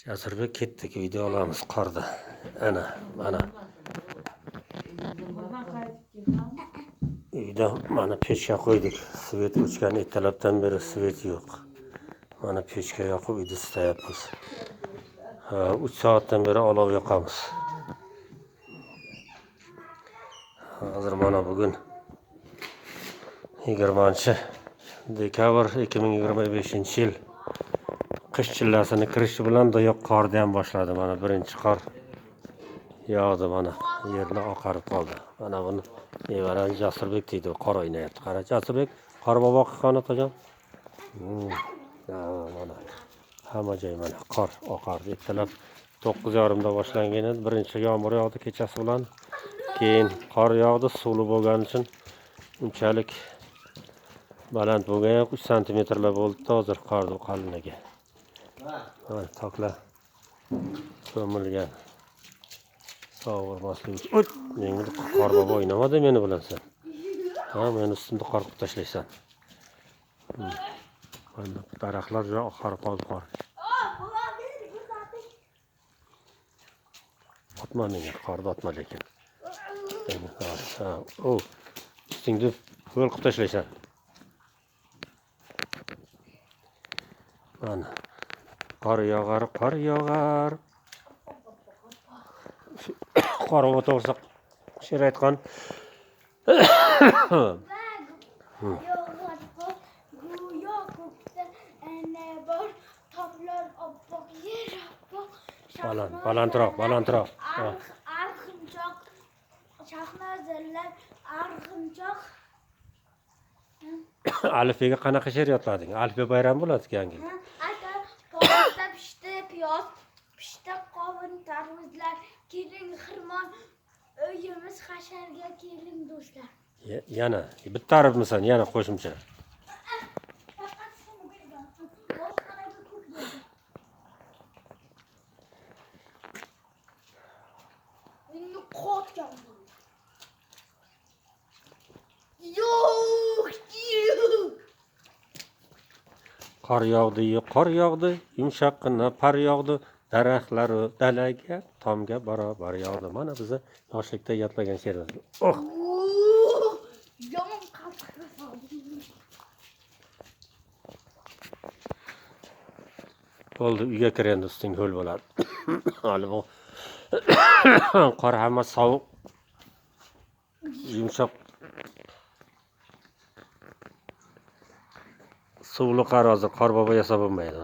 Jasurbek ketdik, video olamiz qorda. Mana. Uyda mana pechka qo'ydik. Svet o'chgan ertalabdan beri svet yo'q. Mana pechka yoqib uyda isitayapmiz. 3 soatdan beri olov yoqamiz. Hozir mana bugun 20-dekabr 2025-yil. Qish chillasini kirishi bilan doyoq qorda ham boshladi. Mana birinchi qor yog'di, mana yerni oqarib qoldi. Mana buni nevaram Jasurbek deydi, qor o'ynayapti. Qara Jasurbek, Qorbobo Qonatojon. Mana hamma joy mana qor oqardi. Ertalab 9:30da boshlangan edi. Birinchi yomg'ir yog'di kechasi bilan. Keyin qor yog'di, suvli bo'lgani uchun unchalik baland bo'lgan yo'q, 3 santimetrlar bo'ldi hozir qorning qalinligi. Mana toklar ko'milgan. Sovurmaslik uchun. Menga Qorbobo o'ynamadi meni bilan sen. Meni ustimda qorqib tashlaysan. Mana daraxtlar juda oqarib qoldi qor. Otma menga, qorda otma lekin. Ustingni ho'l qilib tashlaysan. Mana qor yog'ar. Qorbobo to'g'risi she'r aytgan. Balandroq. Arg'imchoq, shahnozarlar, arg'imchoq. Alifbega qanaqa she'r yodlading? Alifbe bayram bo'ladi yangi. Aka, qovurda piyoz pishdi, qovun, tarvuzlar, keling xirmon, uyimiz hasharga keling do'stlar. Yana bitta arifmisan, yana qo'shimcha. Qor yog'di, yumshoqqina par yog'di, daraxtlar dalaga, tomga barobar yog'di. Mana bizni yoshlikda yodlagan she'rimiz. Yomon qalqib qoldim. Bo'ldi, uyga kir endi, usting ho'l bo'ladi. Hali bu qor hamma sovuq, yumshoq. Suvli qor hozir Qorbobo yasab bo'lmaydi.